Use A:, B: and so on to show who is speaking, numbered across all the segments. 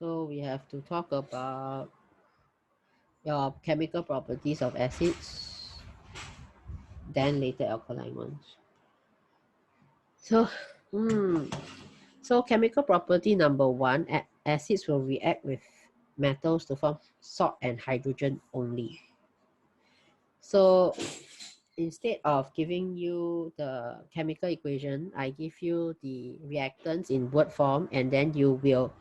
A: So we have to talk about your chemical properties of acids, then later alkaline ones. So, so chemical property number one, acids will react with metals to form salt and hydrogen only. So instead of giving you the chemical equation, I give you the reactants in word form, and then you will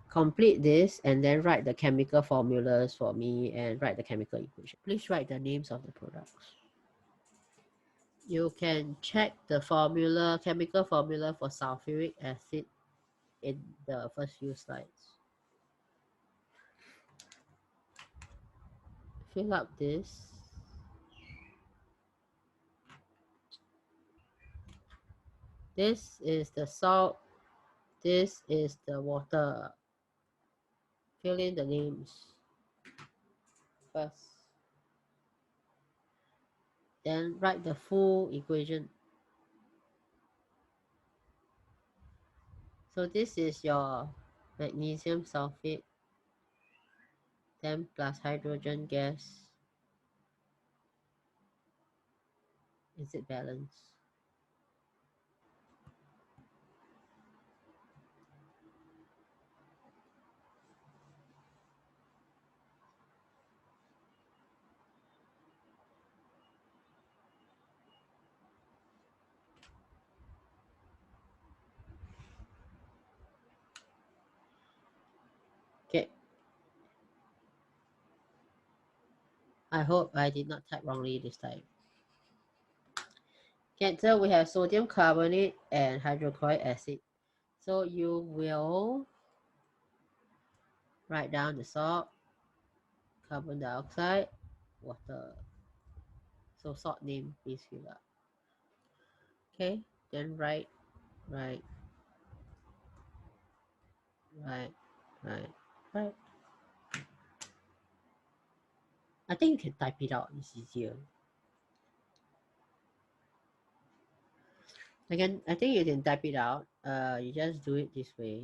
A: complete this and then write the chemical formulas for me and write the chemical equation. Please write the names of the products. You can check the formula, chemical formula for sulfuric acid in the first few slides. Fill up this. This is the salt. This is the water. Fill in the names first. Then write the full equation. So this is your magnesium sulfate, then plus hydrogen gas. Is it balanced? Okay. I hope I did not type wrongly this time. Okay, so we have sodium carbonate and hydrochloric acid. So you will write down the salt, carbon dioxide, water. So salt name, please fill up. Okay, then write. I think you can type it out, it's easier. I think you can type it out. You just do it this way.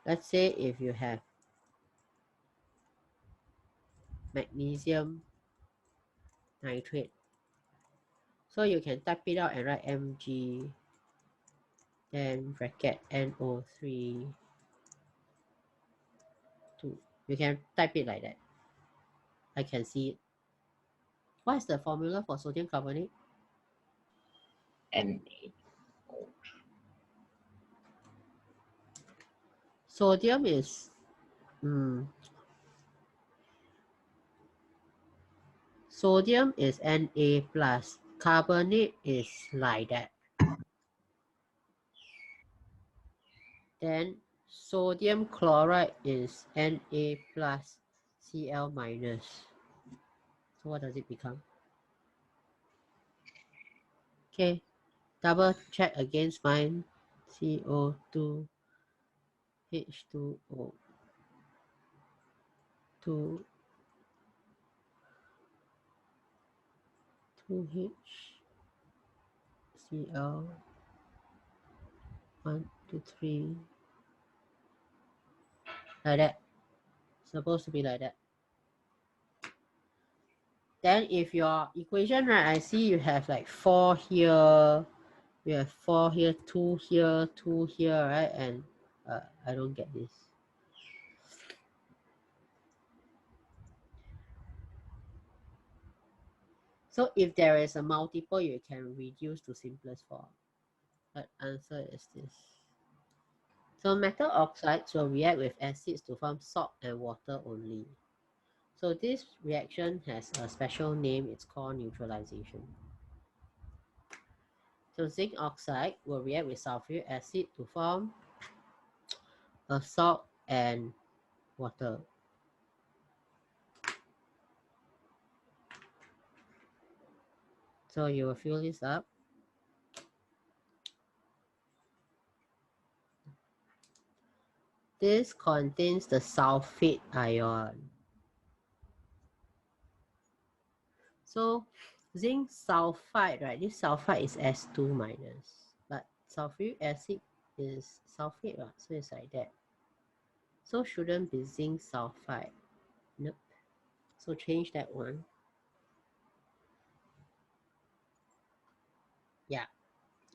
A: Let's say if you have magnesium nitrate, so you can type it out and write Mg, then bracket NO3 2. You can type it like that. I can see it. What is the formula for sodium carbonate?
B: Na.
A: Sodium is sodium is Na plus. Carbonate is like that. Then sodium chloride is Na plus Cl minus. So what does it become? Okay, double check against mine. CO2 H2O 2 2H Cl 1 2 3 like that. Supposed to be like that. Then if your equation, right, I see you have like 4 here, you have 4 here, 2 here, 2 here, right? And I don't get this. So if there is a multiple, you can reduce to simplest form. But answer is this. So metal oxides will react with acids to form salt and water only. So this reaction has a special name, it's called neutralization. So zinc oxide will react with sulfuric acid to form a salt and water. So you will fill this up. This contains the sulfate ion. So zinc sulfide, right? This sulfide is S2 minus, but sulfuric acid is sulfate, right? So it's like that. So shouldn't be zinc sulfide. Nope. So change that one. Yeah.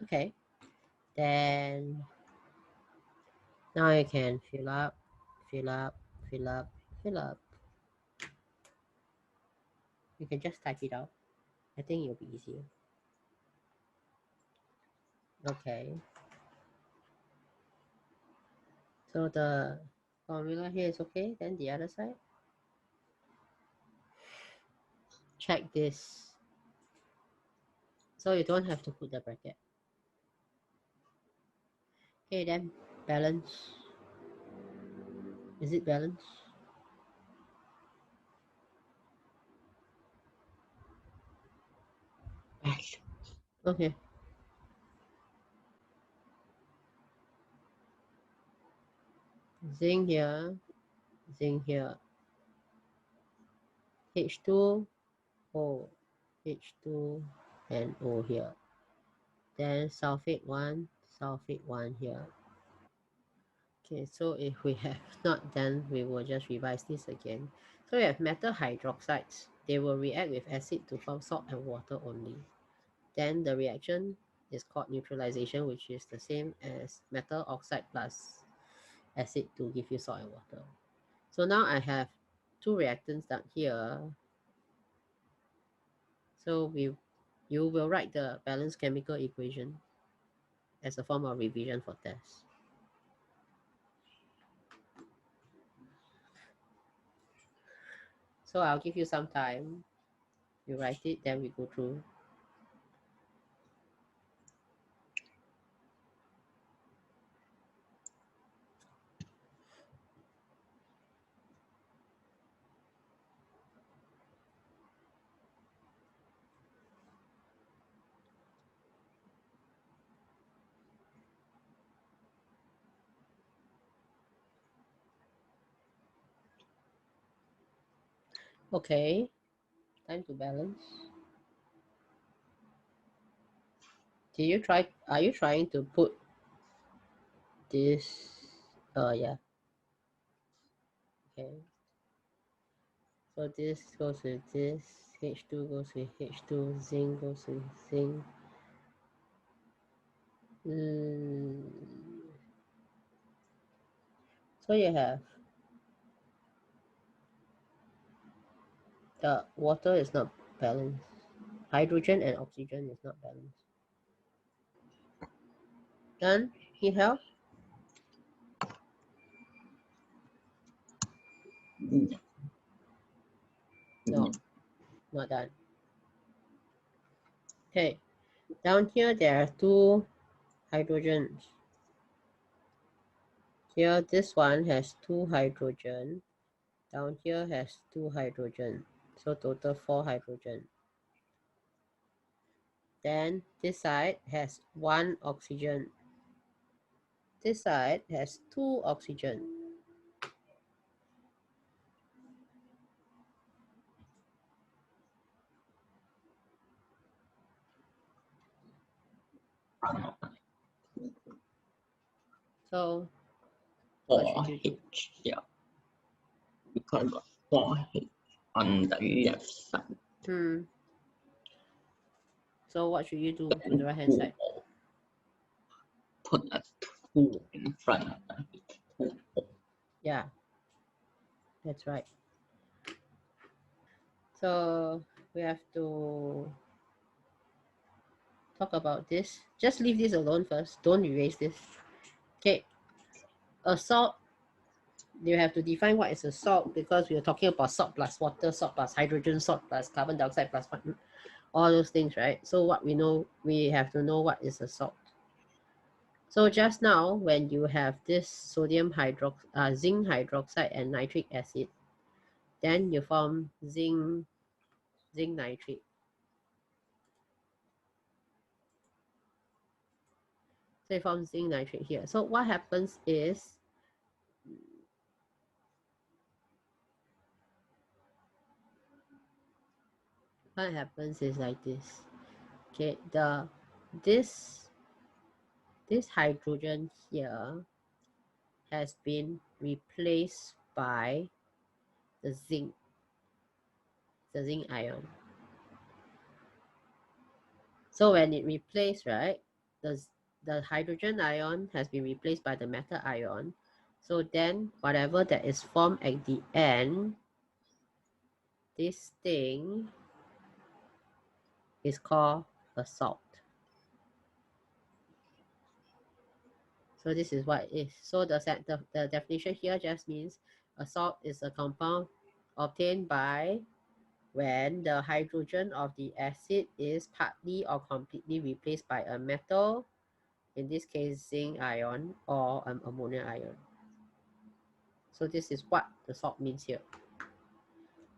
A: Okay. Then now you can fill up, fill up, fill up, fill up. You can just type it out. I think it'll be easier. Okay. So the formula here is okay. Then the other side. Check this. So you don't have to put the bracket. Okay, then balance. Is it balanced? Okay. Zinc here, zinc here. H2, O, H2, and O here. Then sulfate 1 here. Okay, so if we have not done, we will just revise this again. So we have metal hydroxides. They will react with acid to form salt and water only. Then the reaction is called neutralization, which is the same as metal oxide plus acid to give you salt and water. So now I have two reactants down here. So you will write the balanced chemical equation as a form of revision for test. So I'll give you some time. You write it, then we go through. Okay, time to balance. Are you trying to put this? Yeah. Okay. So this goes with this. H2 goes with H2. Zinc goes with zinc. So you have the water is not balanced. Hydrogen and oxygen is not balanced. Done? Need help? No, not done. Okay, down here there are two hydrogens. Here this one has two hydrogen. Down here has two hydrogen. So total 4 hydrogen. Then this side has 1 oxygen. This side has 2 oxygen. So what should you do?
B: 4H here because 4H on the left side.
A: So what should you do to the right hand side?
B: Put a 2 in front of it.
A: Yeah, that's right. So we have to talk about this. Just leave this alone first. Don't erase this. Okay. A salt, you have to define what is a salt because we are talking about salt plus water, salt plus hydrogen, salt plus carbon dioxide plus all those things, right? So what we know, we have to know what is a salt. So just now, when you have this zinc hydroxide and nitric acid, then you form zinc nitrate. So you form zinc nitrate here. So what happens is, like this. Okay, this this hydrogen here has been replaced by the zinc ion. So when it replaced, right, the hydrogen ion has been replaced by the metal ion. So then whatever that is formed at the end, this thing is called a salt. So this is what it is. So the definition here just means a salt is a compound obtained by when the hydrogen of the acid is partly or completely replaced by a metal, in this case zinc ion or an ammonia ion. So this is what the salt means here.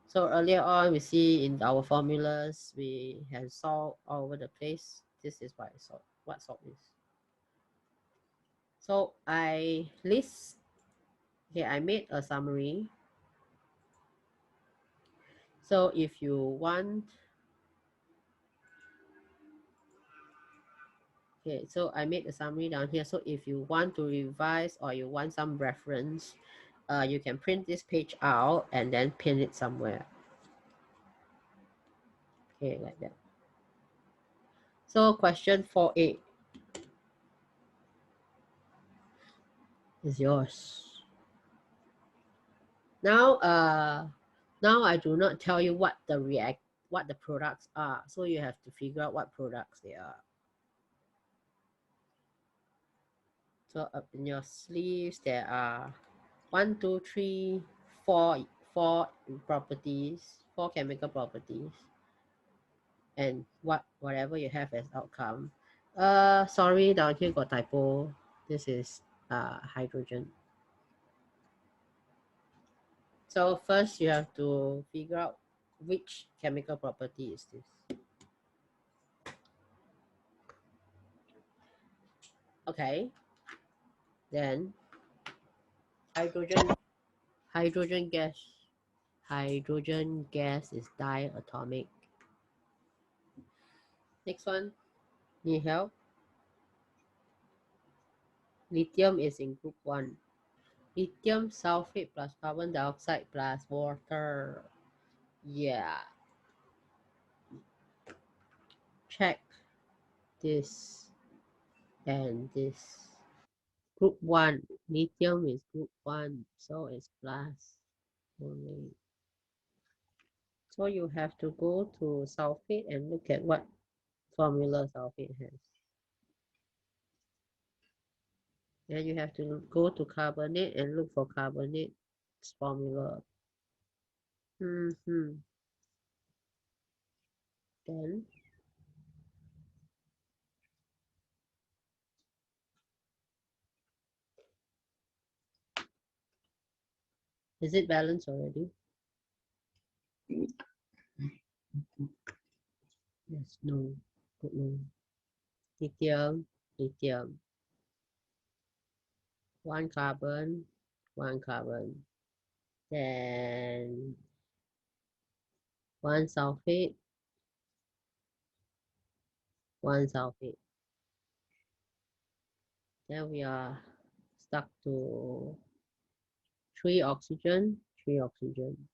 A: So earlier on we see in our formulas we have salt all over the place. This is what salt is. So I made a summary. So if you want, okay, so I made a summary down here. So if you want to revise or you want some reference, you can print this page out and then pin it somewhere. Okay, like that. So question 4A is yours. Now, I do not tell you what the products are. So you have to figure out what products they are. So up in your sleeves, there are 1, 2, 3, 4 properties, 4 chemical properties, and whatever you have as outcome. Sorry, down here got typo. This is hydrogen. So first you have to figure out which chemical property is this. Okay. Then hydrogen gas. Hydrogen gas is diatomic. Next one, need help? Lithium is in group 1. Lithium sulfate plus carbon dioxide plus water. Yeah. Check this and this. Group 1. Lithium is group 1, so it's plus only. So you have to go to sulfate and look at what formula sulfate has. Then you have to go to carbonate and look for carbonate's formula. Then is it balanced already? Yes, no. Good no. Lithium. 1 carbon, 1 carbon. Then 1 sulfate, 1 sulfate. Then we are stuck to 3 oxygen, 3 oxygen.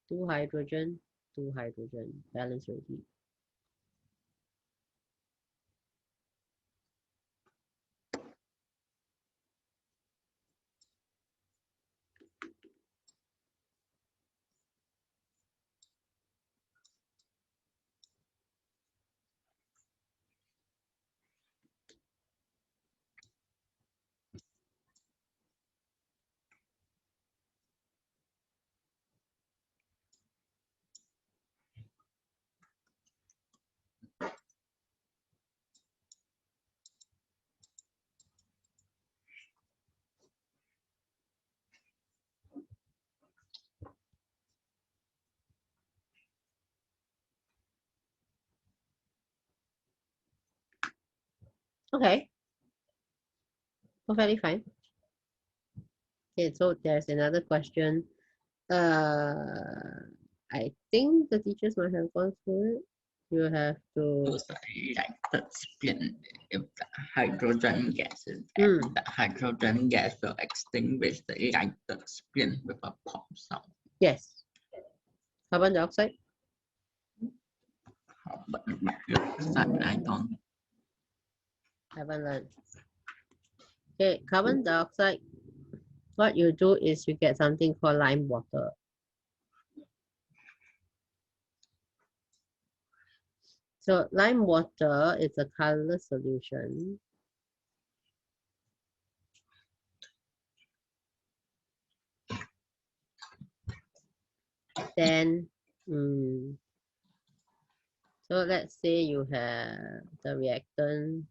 A: 2 hydrogen, 2 hydrogen. Balance already. Okay. Perfectly fine. Okay, so there's another question. I think the teachers might have gone through it. you have to
B: use a reactant spin if the hydrogen gas is
A: mm,
B: the hydrogen gas will extinguish the reactant spin with a pop sound.
A: yes. Carbon dioxide.
B: Carbon monoxide, I don't.
A: Haven't learned. Okay, carbon dioxide. What you do is you get something called lime water. So lime water is a colorless solution. Then, so let's say you have the reactant.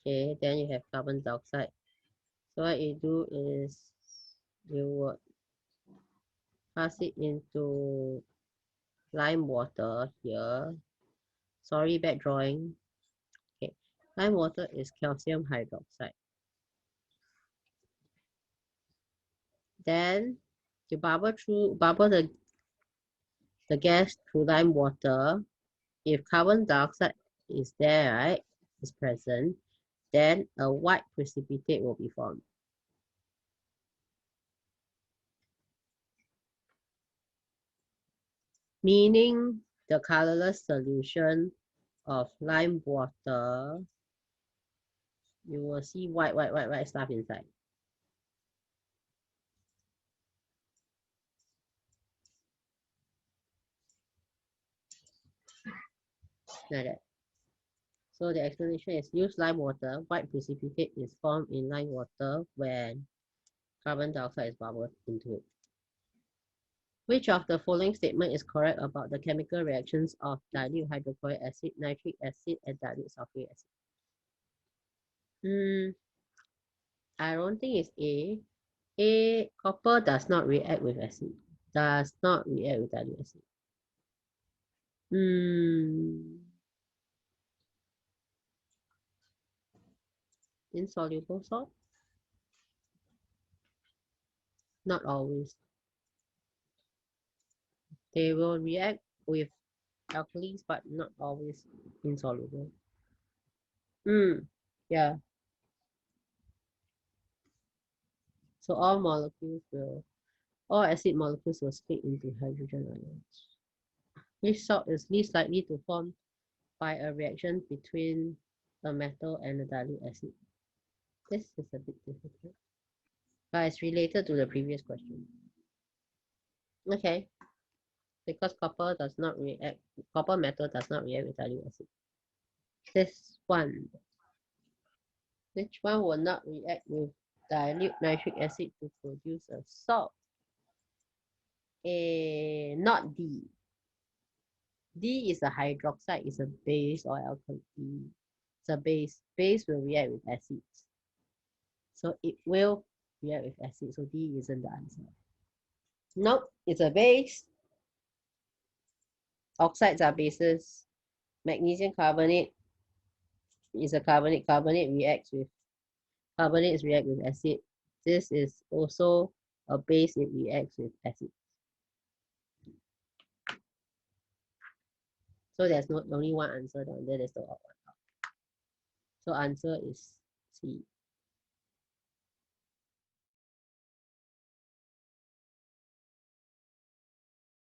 A: Okay, then you have carbon dioxide. So what you do is you would pass it into lime water here. Sorry, bad drawing. Okay, lime water is calcium hydroxide. Then you bubble the gas through lime water. If carbon dioxide is there, right, is present, then a white precipitate will be formed. Meaning the colorless solution of lime water, you will see white stuff inside. Like that. So the explanation is use lime water. White precipitate is formed in lime water when carbon dioxide is bubbled into it. Which of the following statement is correct about the chemical reactions of dilute hydrochloric acid, nitric acid, and dilute sulfuric acid? I don't think it's A. A, copper does not react with acid. Does not react with dilute acid. Insoluble salt? Not always. They will react with alkalis, but not always insoluble. Yeah. So all acid molecules will split into hydrogen ions. Which salt is least likely to form by a reaction between a metal and a dilute acid? This is a bit difficult, but it's related to the previous question. Okay, because copper metal does not react with dilute acid. This one, which one will not react with dilute nitric acid to produce a salt? Not D. D is a hydroxide, is a base or alkali. It's a base. Base will react with acids. So it will react with acid. So D isn't the answer. Nope, it's a base. Oxides are bases. Magnesium carbonate is a carbonate. Carbonates react with acid. This is also a base. It reacts with acid. So there's only one answer down there. There's the odd one. So answer is C.